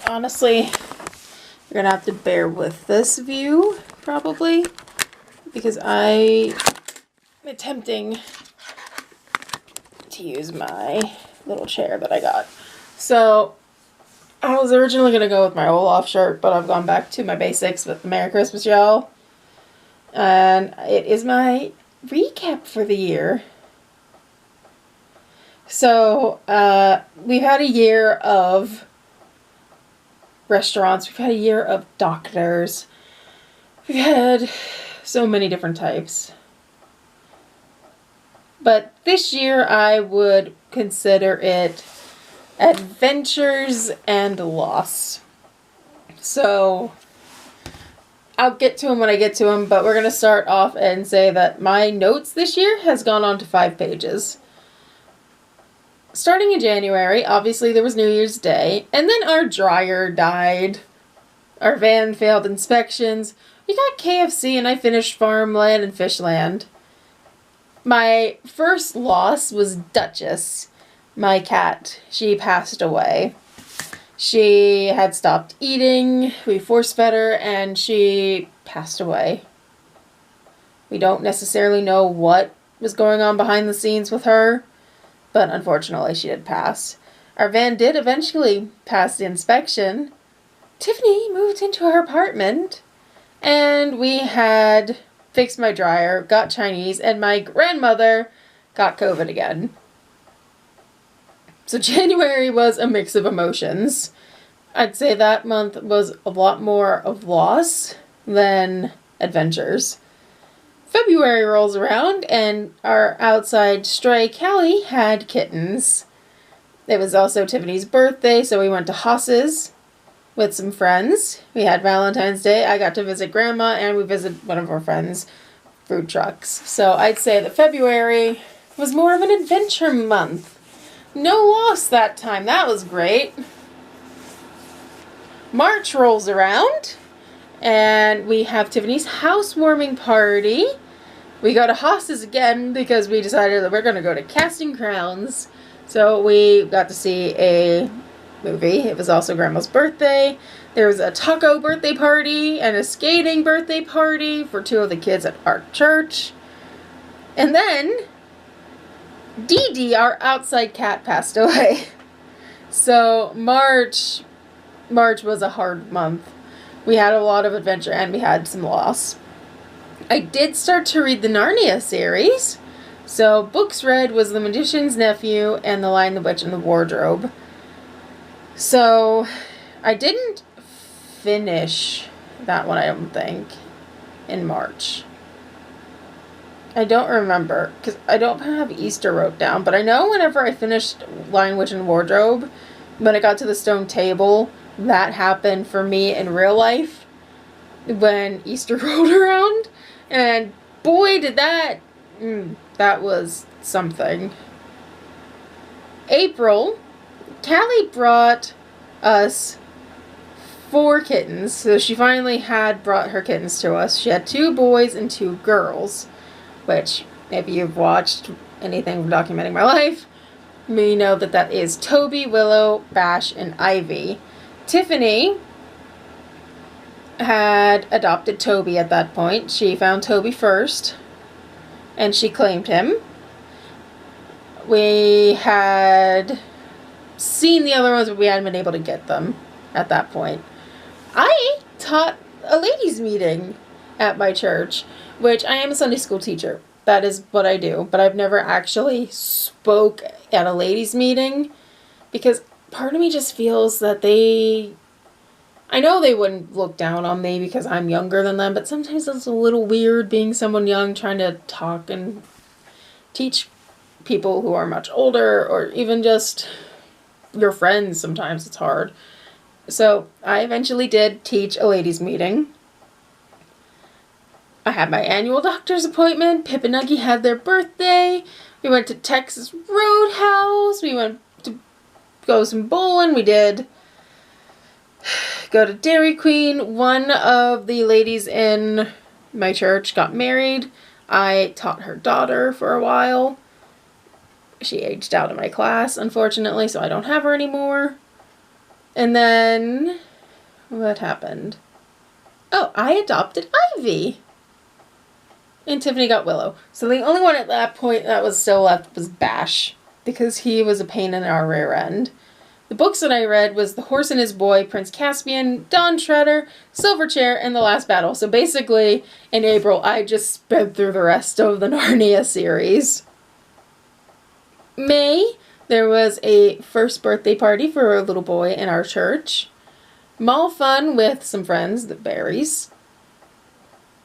honestly, you're gonna have to bear with this view, probably, because I am attempting to use my little chair that I got. So, I was originally gonna go with my Olaf shirt, but I've gone back to my basics with the Merry Christmas, y'all. And it is my recap for the year. So, we've had a year of restaurants, we've had a year of doctors, we've had so many different types. But this year I would consider it adventures and loss. So, I'll get to them when I get to them, but we're going to start off and say that my notes this year has gone on to 5 pages. Starting in January, obviously there was New Year's Day, and then our dryer died. Our van failed inspections. We got KFC and I finished Farmland and Fishland. My first loss was Duchess, my cat. She passed away. She had stopped eating, we force fed her, and she passed away. We don't necessarily know what was going on behind the scenes with her, but unfortunately she did pass. Our van did eventually pass the inspection. Tiffany moved into her apartment, and we had fixed my dryer, got Chinese, and my grandmother got COVID again. So January was a mix of emotions. I'd say that month was a lot more of loss than adventures. February rolls around and our outside stray Callie had kittens. It was also Tiffany's birthday, so we went to Haas's with some friends. We had Valentine's Day. I got to visit Grandma, and we visited one of our friends' food trucks. So I'd say that February was more of an adventure month. No loss that time. That was great. March rolls around, and we have Tiffany's housewarming party. We go to Haas's again because we decided that we're going to go to Casting Crowns. So we got to see a movie. It was also Grandma's birthday. There was a taco birthday party and a skating birthday party for 2 of the kids at our church. And then Dee Dee, our outside cat, passed away. So March was a hard month. We had a lot of adventure and we had some loss. I did start to read the Narnia series. So books read was The Magician's Nephew and The Lion, the Witch, and the Wardrobe. So I didn't finish that one, I don't think, in March. I don't remember, because I don't have Easter wrote down, but I know whenever I finished Lion, Witch, and Wardrobe, when I got to the stone table, that happened for me in real life when Easter rolled around, and boy did that was something. April, Callie brought us 4 kittens, so she finally had brought her kittens to us. She had 2 boys and 2 girls, which, if you've watched anything from Documenting My Life, you know that that is Toby, Willow, Bash, and Ivy. Tiffany had adopted Toby at that point. She found Toby first, and she claimed him. We had seen the other ones, but we hadn't been able to get them at that point. I taught a ladies' meeting at my church, which I am a Sunday school teacher. That is what I do, but I've never actually spoke at a ladies' meeting because part of me just feels that I know they wouldn't look down on me because I'm younger than them, but sometimes it's a little weird being someone young trying to talk and teach people who are much older, or even just your friends. Sometimes it's hard. So I eventually did teach a ladies' meeting. I had my annual doctor's appointment. Pip and Nuggy had their birthday. We went to Texas Roadhouse. We went to go some bowling. We did go to Dairy Queen. One of the ladies in my church got married. I taught her daughter for a while. She aged out of my class, unfortunately, so I don't have her anymore. And then, what happened? Oh, I adopted Ivy. And Tiffany got Willow. So the only one at that point that was still left was Bash, because he was a pain in our rear end. The books that I read was The Horse and His Boy, Prince Caspian, Dawn Treader, Silverchair, and The Last Battle. So basically, in April, I just sped through the rest of the Narnia series. May, there was a first birthday party for a little boy in our church. Mall fun with some friends, the Berries.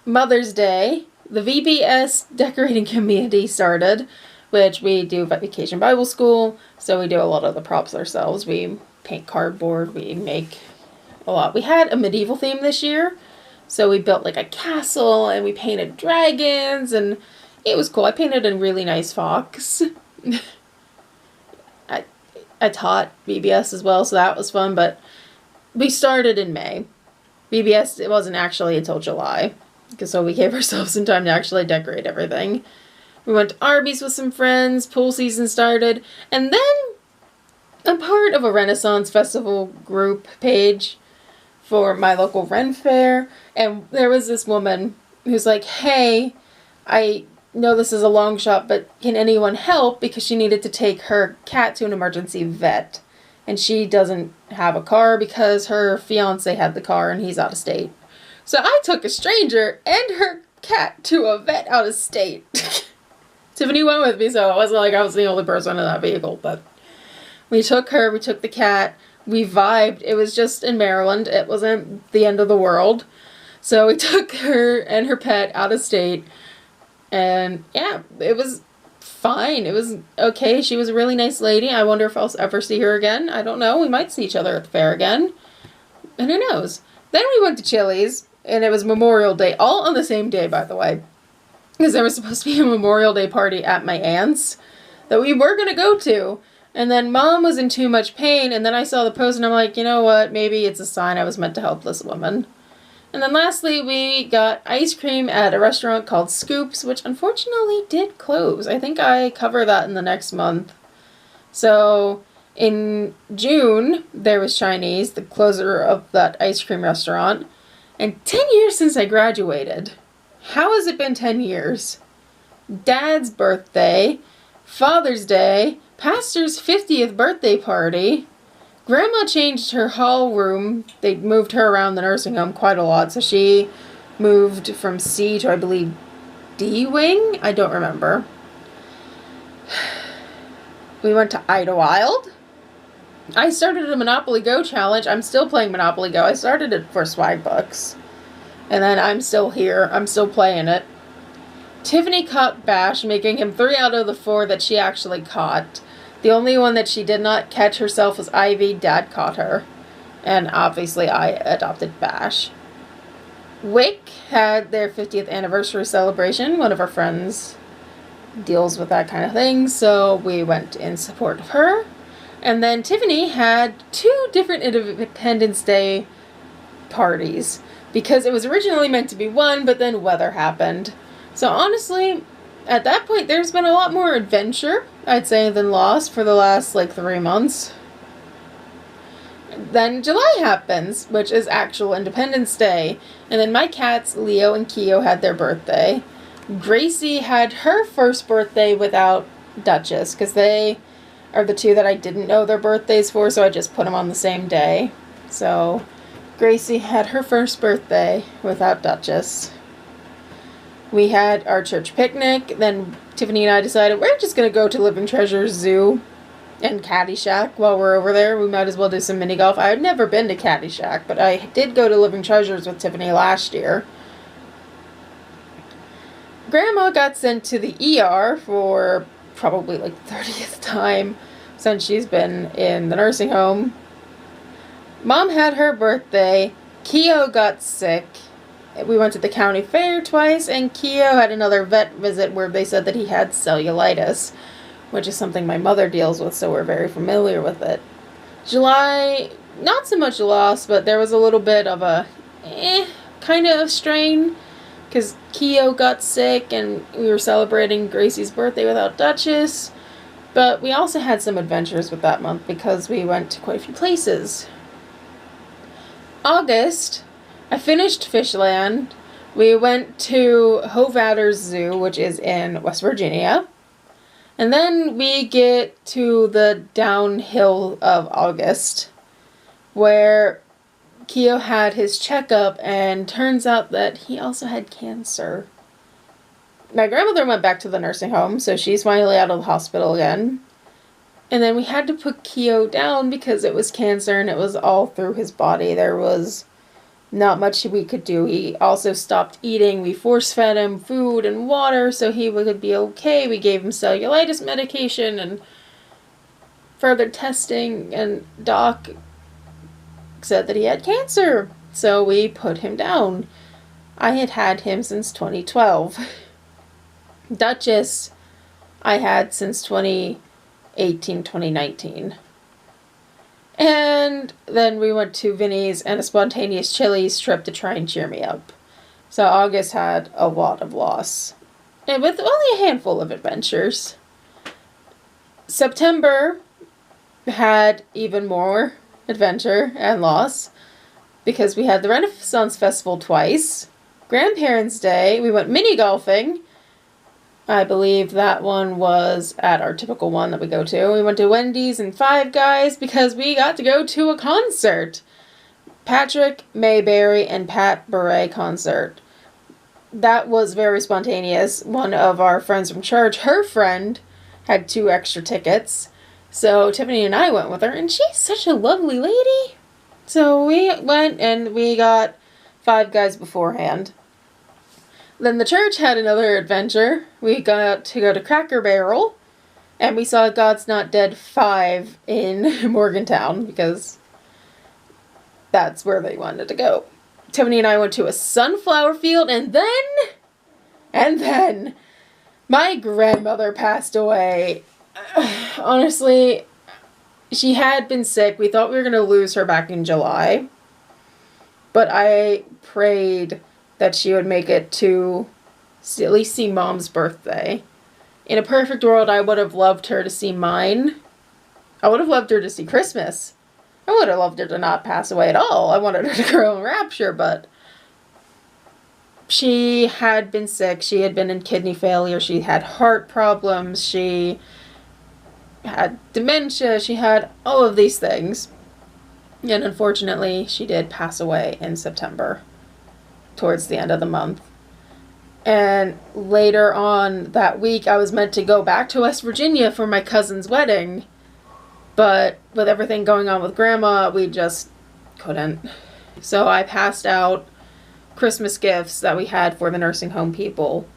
Mother's Day, the VBS decorating community started, which we do Vacation Bible School, so we do a lot of the props ourselves. We paint cardboard, we make a lot. We had a medieval theme this year, so we built like a castle, and we painted dragons, and it was cool. I painted a really nice fox. I taught VBS as well, so that was fun, but we started in May. VBS, it wasn't actually until July, because so we gave ourselves some time to actually decorate everything. We went to Arby's with some friends, pool season started, and then I'm part of a Renaissance Festival group page for my local Ren Fair, and there was this woman who's like, hey, I know this is a long shot, but can anyone help? Because she needed to take her cat to an emergency vet, and she doesn't have a car because her fiance had the car and he's out of state. So I took a stranger and her cat to a vet out of state. Tiffany went with me, so it wasn't like I was the only person in that vehicle, but we took her, we took the cat, we vibed. It was just in Maryland. It wasn't the end of the world. So we took her and her pet out of state, and yeah, it was fine. It was okay. She was a really nice lady. I wonder if I'll ever see her again. I don't know. We might see each other at the fair again. And who knows? Then we went to Chili's, and it was Memorial Day, all on the same day, by the way. Because there was supposed to be a Memorial Day party at my aunt's that we were going to go to. And then Mom was in too much pain, and then I saw the post, and I'm like, you know what? Maybe it's a sign I was meant to help this woman. And then lastly, we got ice cream at a restaurant called Scoops, which unfortunately did close. I think I cover that in the next month. So in June, there was Chinese, the closer of that ice cream restaurant. And 10 years since I graduated. How has it been 10 years? Dad's birthday, Father's Day, Pastor's 50th birthday party. Grandma changed her hall room. They moved her around the nursing home quite a lot, so she moved from C to, I believe, D wing? I don't remember. We went to Idlewild. I started a Monopoly Go challenge. I'm still playing Monopoly Go. I started it for Swag Bucks. And then I'm still here. I'm still playing it. Tiffany caught Bash, making him 3 out of the 4 that she actually caught. The only one that she did not catch herself was Ivy. Dad caught her. And obviously I adopted Bash. Wick had their 50th anniversary celebration. One of our friends deals with that kind of thing, so we went in support of her. And then Tiffany had 2 different Independence Day parties, because it was originally meant to be one, but then weather happened. So honestly, at that point, there's been a lot more adventure, I'd say, than Lost for the last, 3 months. Then July happens, which is actual Independence Day. And then my cats, Leo and Keo, had their birthday. Gracie had her first birthday without Duchess, because they are the 2 that I didn't know their birthdays for, so I just put them on the same day. So Gracie had her first birthday without Duchess. We had our church picnic. Then Tiffany and I decided we're just going to go to Living Treasures Zoo and Caddyshack while we're over there. We might as well do some mini golf. I had never been to Caddyshack, but I did go to Living Treasures with Tiffany last year. Grandma got sent to the ER for probably the 30th time since she's been in the nursing home. Mom had her birthday. Keo got sick. We went to the county fair twice, and Keo had another vet visit where they said that he had cellulitis, which is something my mother deals with, so we're very familiar with it. July, not so much loss, but there was a little bit of a kind of strain, because Keo got sick, and we were celebrating Gracie's birthday without Duchess. But we also had some adventures with that month, because we went to quite a few places. August, I finished Fishland. We went to Hovaders Zoo, which is in West Virginia. And then we get to the downhill of August, where Keo had his checkup, and turns out that he also had cancer. My grandmother went back to the nursing home, so she's finally out of the hospital again. And then we had to put Keo down because it was cancer and it was all through his body. There was not much we could do. He also stopped eating. We force-fed him food and water so he would be okay. We gave him cellulitis medication and further testing, and Doc said that he had cancer. So we put him down. I had had him since 2012. Duchess, I had since 2018, 2019. And then we went to Vinny's and a spontaneous Chili's trip to try and cheer me up. So August had a lot of loss, and with only a handful of adventures. September had even more adventure and loss, because we had the Renaissance Festival twice. Grandparents' Day, we went mini golfing. I believe that one was at our typical one that we go to. We went to Wendy's and Five Guys because we got to go to a concert. Patrick Mayberry and Pat Beret concert. That was very spontaneous. One of our friends from church, her friend, had 2 extra tickets. So Tiffany and I went with her, and she's such a lovely lady. So we went and we got Five Guys beforehand. Then the church had another adventure. We got to go to Cracker Barrel, and we saw God's Not Dead 5 in Morgantown, because that's where they wanted to go. Tiffany and I went to a sunflower field, and then my grandmother passed away. Honestly, she had been sick. We thought we were going to lose her back in July, but I prayed that she would make it to at least see Mom's birthday. In a perfect world, I would have loved her to see mine. I would have loved her to see Christmas. I would have loved her to not pass away at all. I wanted her to grow in rapture, but she had been sick. She had been in kidney failure. She had heart problems. She had dementia. She had all of these things. And unfortunately, she did pass away in September, towards the end of the month. And later on that week, I was meant to go back to West Virginia for my cousin's wedding. But with everything going on with Grandma, we just couldn't. So I passed out Christmas gifts that we had for the nursing home people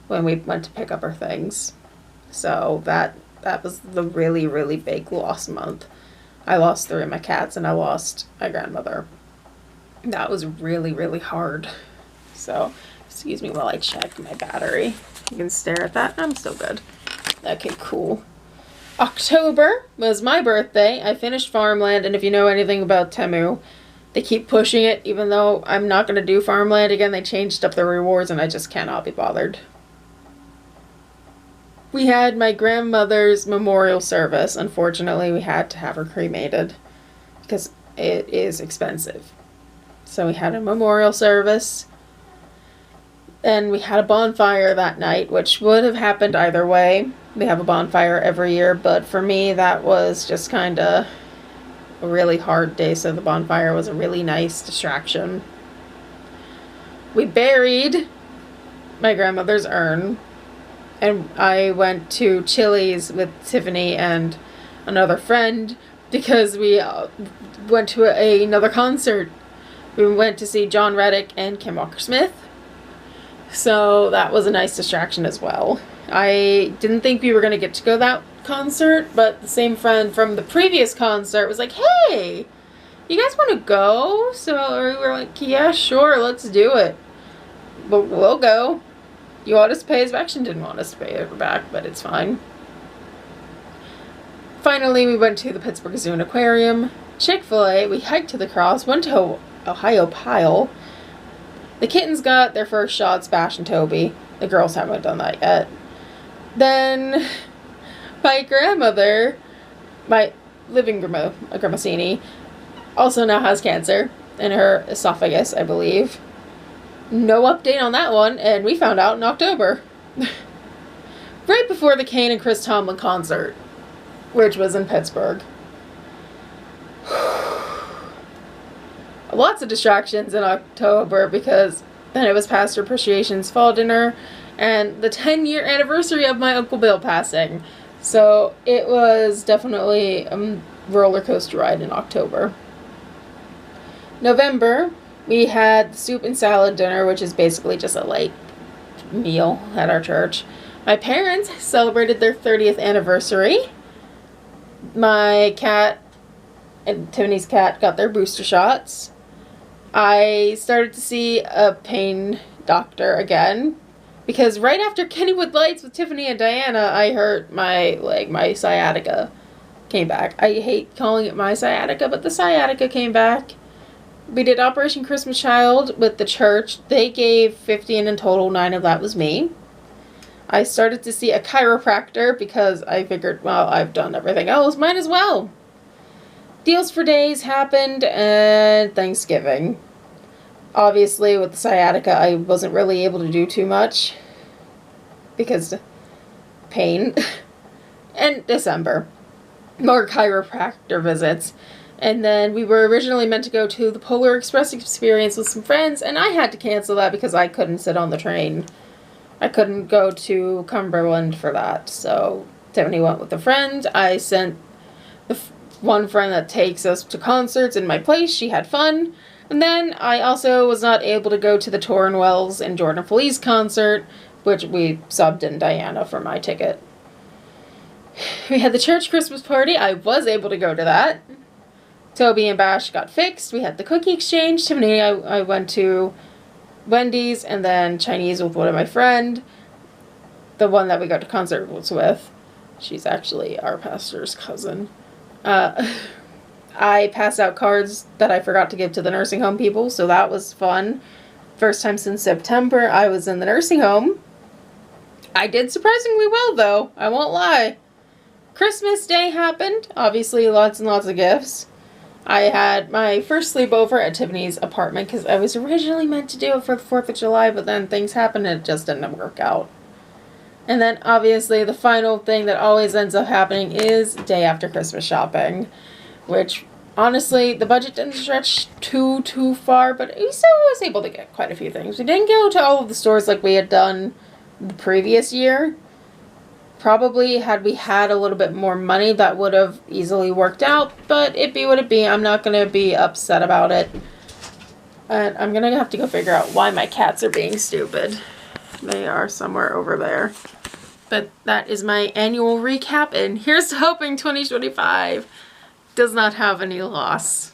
when we went to pick up our things. So that was the really, really big loss month. I lost 3 of my cats, and I lost my grandmother. That was really, really hard. So, excuse me while I check my battery. You can stare at that. I'm still good. Okay, cool. October was my birthday. I finished Farmland, and if you know anything about Temu, they keep pushing it. Even though I'm not going to do Farmland again, they changed up the rewards, and I just cannot be bothered. We had my grandmother's memorial service. Unfortunately, we had to have her cremated because it is expensive. So we had a memorial service, and we had a bonfire that night, which would have happened either way. We have a bonfire every year, but for me, that was just kind of a really hard day, so the bonfire was a really nice distraction. We buried my grandmother's urn, and I went to Chili's with Tiffany and another friend because we went to another concert. We went to see John Reddick and Kim Walker-Smith. So that was a nice distraction as well. I didn't think we were going to get to go to that concert, but the same friend from the previous concert was like, hey, you guys want to go? So we were like, yeah, sure, let's do it. But we'll go. You want us to pay us back? She didn't want us to pay her back, but it's fine. Finally, we went to the Pittsburgh Zoo and Aquarium. Chick-fil-A, we hiked to the cross, went to Ohio Pile. The kittens got their first shots, Bash and Toby. The girls haven't done that yet. Then my grandmother, my living grandma, Grandma Sini, also now has cancer. in her esophagus, I believe. No update on that one, and we found out in October. Right before the Kane and Chris Tomlin concert, which was in Pittsburgh. Lots of distractions in October because then it was Pastor Appreciation's fall dinner and the 10-year anniversary of my Uncle Bill passing. So it was definitely a roller coaster ride in October. November, we had soup and salad dinner, which is basically just a light meal at our church. My parents celebrated their 30th anniversary. My cat and Tiffany's cat got their booster shots. I started to see a pain doctor again because right after Kennywood Lights with Tiffany and Diana, I hurt my leg. My sciatica came back. I hate calling it my sciatica, but the sciatica came back. We did Operation Christmas Child with the church. They gave 50 and in total 9 of that was me. I started to see a chiropractor because I figured, well, I've done everything else. Might as well. Deals for Days happened and Thanksgiving. Obviously, with the sciatica, I wasn't really able to do too much because pain. And December. More chiropractor visits. And then we were originally meant to go to the Polar Express experience with some friends, and I had to cancel that because I couldn't sit on the train. I couldn't go to Cumberland for that. So Tiffany went with a friend. I sent one friend that takes us to concerts in my place. She had fun. And then I also was not able to go to the Torrin Wells and Jordan Feliz concert, which we subbed in Diana for my ticket. We had the church Christmas party. I was able to go to that. Toby and Bash got fixed. We had the cookie exchange. Tiffany, I went to Wendy's and then Chinese with one of my friend. The one that we got to concert was with. She's actually our pastor's cousin. I passed out cards that I forgot to give to the nursing home people, so that was fun. First time since September I was in the nursing home. I did surprisingly well, though. I won't lie. Christmas Day happened. Obviously, lots and lots of gifts. I had my first sleepover at Tiffany's apartment because I was originally meant to do it for the 4th of July, but then things happened and it just didn't work out. And then, obviously, the final thing that always ends up happening is day after Christmas shopping, which, honestly, the budget didn't stretch too far, but we still was able to get quite a few things. We didn't go to all of the stores like we had done the previous year. Probably, had we had a little bit more money, that would have easily worked out, but it be what it be. I'm not going to be upset about it. And I'm going to have to go figure out why my cats are being stupid. They are somewhere over there. But that is my annual recap, and here's to hoping 2025 does not have any loss.